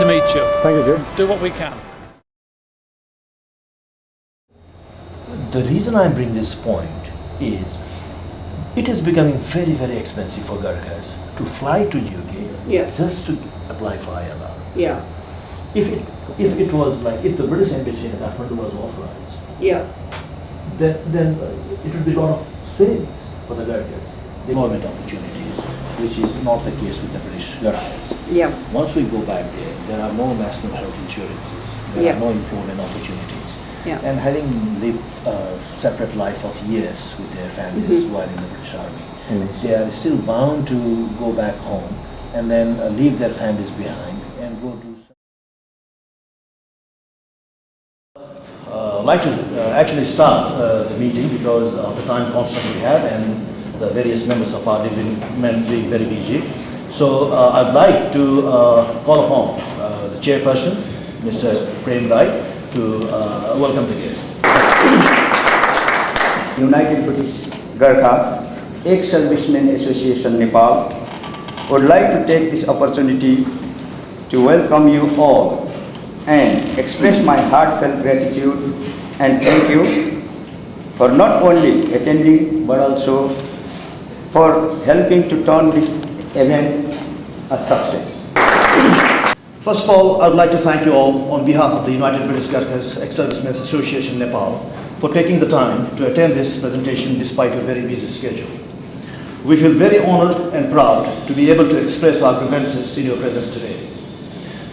meet you. Thank you, Jim. Do what we can. The reason I bring this point is it is becoming very, very expensive for Gurkhas to fly to UK just to apply for ILR. Yeah. If it was like, if the British Embassy in Kathmandu was authorized, then it would be a lot of savings for the Gurkhas. Employment opportunities, which is not the case with the British Gurkhas. Yeah. Once we go back there are no national health insurances, there are no employment opportunities. Yeah. And having lived a separate life of years with their families while in the British Army, they are still bound to go back home and then leave their families behind and go do some. I'd like to actually start the meeting because of the time constraint we have and the various members of our department being very busy. So I'd like to call upon the chairperson, Mr. Prem Rai, to welcome the guests. United British Gurkha Ex-Serviceman Association Nepal would like to take this opportunity to welcome you all and express my heartfelt gratitude and thank you for not only attending but also for helping to turn this event a success. First of all, I would like to thank you all on behalf of the United British Gurkhas Ex-Servicemen Association Nepal for taking the time to attend this presentation despite your very busy schedule. We feel very honored and proud to be able to express our grievances in your presence today.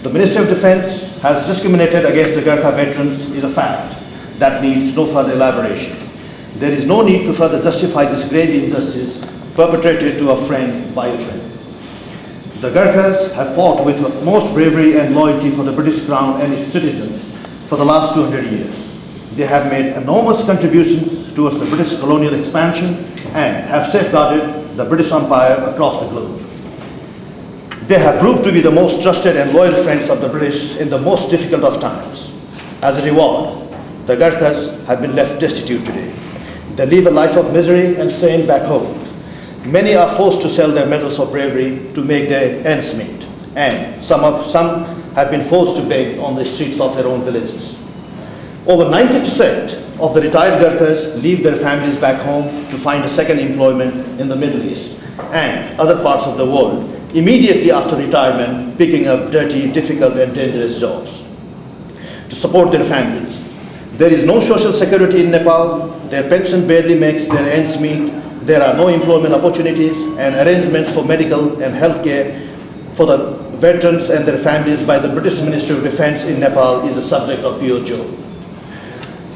The Ministry of Defence has discriminated against the Gurkha veterans is a fact that needs no further elaboration. There is no need to further justify this grave injustice perpetrated to a friend by a friend. The Gurkhas have fought with utmost bravery and loyalty for the British Crown and its citizens for the last 200 years. They have made enormous contributions towards the British colonial expansion and have safeguarded the British Empire across the globe. They have proved to be the most trusted and loyal friends of the British in the most difficult of times. As a reward, the Gurkhas have been left destitute today. They live a life of misery and shame back home. Many are forced to sell their medals of bravery to make their ends meet, and some have been forced to beg on the streets of their own villages. Over 90% of the retired Gurkhas leave their families back home to find a second employment in the Middle East and other parts of the world immediately after retirement, picking up dirty, difficult and dangerous jobs to support their families. There is no social security in Nepal, their pension barely makes their ends meet, there are no employment opportunities, and arrangements for medical and health care for the veterans and their families by the British Ministry of Defence in Nepal is a subject of pure joke.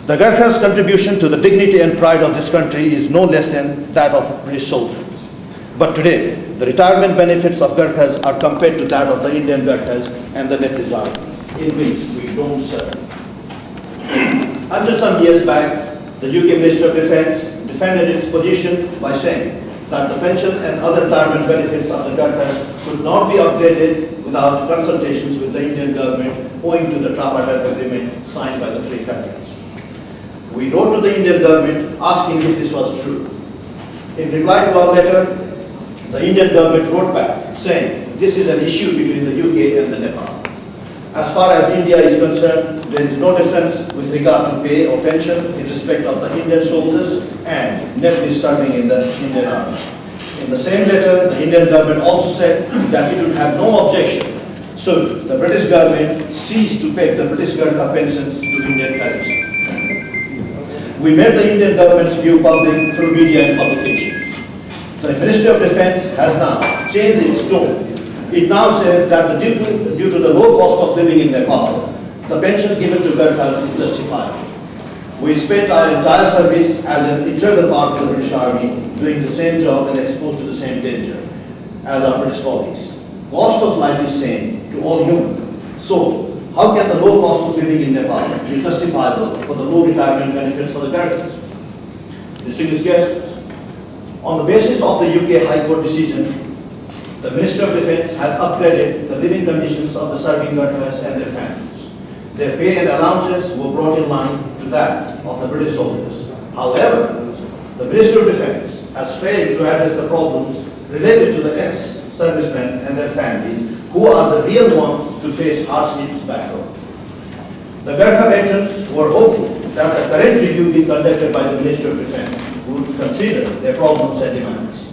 The Gurkha's contribution to the dignity and pride of this country is no less than that of a British soldier. But today, the retirement benefits of Gurkhas are compared to that of the Indian Gurkhas and the Nepalese army, in which we don't serve. Until some years back, the UK Ministry of Defence defended its position by saying that the pension and other retirement benefits of the Gurkhas could not be upgraded without consultations with the Indian government owing to the tripartite agreement signed by the three countries. We wrote to the Indian government asking if this was true. In reply to our letter, the Indian government wrote back saying this is an issue between the UK and the Nepal. As far as India is concerned, there is no difference with regard to pay or pension in respect of the Indian soldiers and Nepalese serving in the Indian army. In the same letter, the Indian government also said that it would have no objection should the British government cease to pay the British Gurkha pensions to Indian currency. We made the Indian government's view public through media and publications. The Ministry of Defence has now changed its tone. It now says that due to the low cost of living in Nepal, the pension given to Gurkhas is justified. We spent our entire service as an integral part of the British Army, doing the same job and exposed to the same danger as our British colleagues. Cost of life is same to all humans. So, how can the low cost of living in Nepal be justifiable for the low retirement benefits for the Gurkhas? Distinguished guests, on the basis of the UK High Court decision, the Ministry of Defence has upgraded the living conditions of the serving Gurkhas and their families. Their pay and allowances were brought in line to that of the British soldiers. However, the Ministry of Defence has failed to address the problems related to the ex-servicemen and their families, who are the real ones to face hardships back home. The Gurkha veterans were hopeful that the current review being conducted by the Ministry of Defence would consider their problems and demands.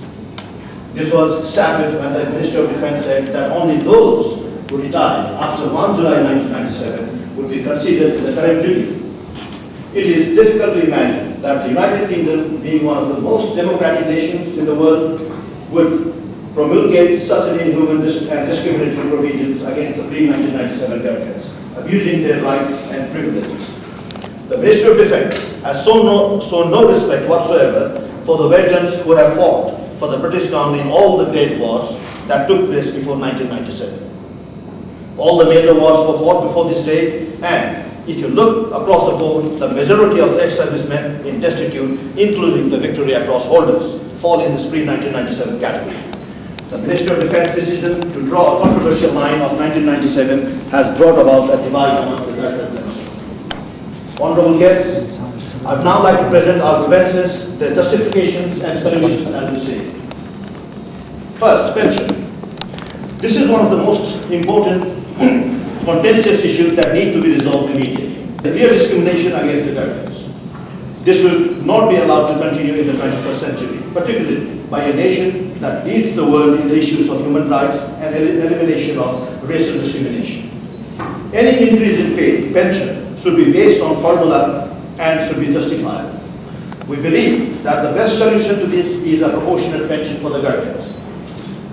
This was shattered when the Ministry of Defence said that only those who retired after 1 July 1997 would be considered in the current review. It is difficult to imagine that the United Kingdom, being one of the most democratic nations in the world, would promulgate such an inhuman and discriminatory provisions against the pre-1997 Gurkhas, abusing their rights and privileges. The Ministry of Defence has shown no respect whatsoever for the veterans who have fought for the British Crown in all the great wars that took place before 1997. All the major wars were fought before this day, and if you look across the board, the majority of the ex-servicemen in destitute, including the Victoria Cross holders, fall in this pre-1997 category. The Ministry of Defence decision to draw a controversial line of 1997 has brought about a divide among the Gurkhas. Honourable guests, I would now like to present our grievances, their justifications and solutions as we see. First, pension. This is one of the most important contentious issues that need to be resolved immediately. The clear discrimination against the Gurkhas. This will not be allowed to continue in the 21st century, particularly by a nation that leads the world in the issues of human rights and elimination of racial discrimination. Any increase in pay, pension, should be based on formula and should be justified. We believe that the best solution to this is a proportionate pension for the Gurkhas.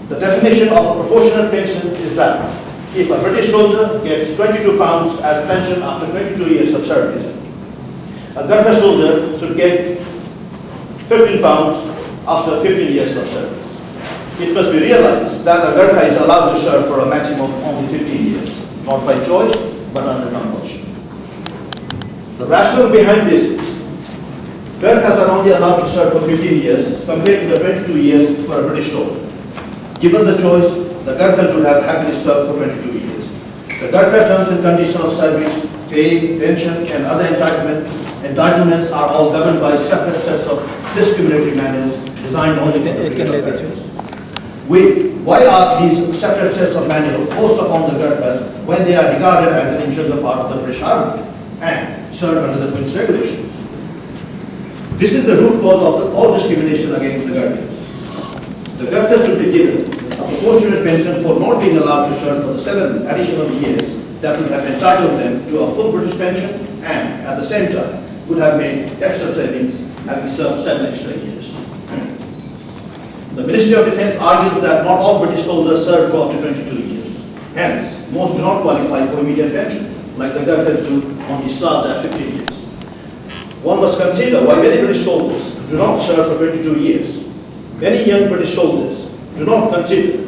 The definition of a proportionate pension is that if a British soldier gets £22 as pension after 22 years of service, a Gurkha soldier should get £15 after 15 years of service. It must be realized that a Gurkha is allowed to serve for a maximum of only 15 years, not by choice, but under compulsion. The rationale behind this is, Gurkhas are only allowed to serve for 15 years compared to the 22 years for a British soldier. Given the choice, the Gurkhas would have happily served for 22 years. The Gurkha terms and conditions of service, pay, pension, and other entitlements are all governed by separate sets of discriminatory manuals designed only for the Gurkhas. Why are these separate sets of manuals forced upon the Gurkhas when they are regarded as an integral part of the British Army and serve under the Queen's regulation? This is the root cause of all discrimination against the Gurkhas. The Gurkhas should be given a proportionate pension for not being allowed to serve for the 7 additional years that would have entitled them to a full British pension and, at the same time, would have made extra savings having served 7 extra years. The Ministry of Defence argues that not all British soldiers serve for up to 22 years. Hence, most do not qualify for immediate pension, like the Gurkhas do on discharge at 15 years. One must consider why many British soldiers do not serve for 22 years. Many young British soldiers do not consider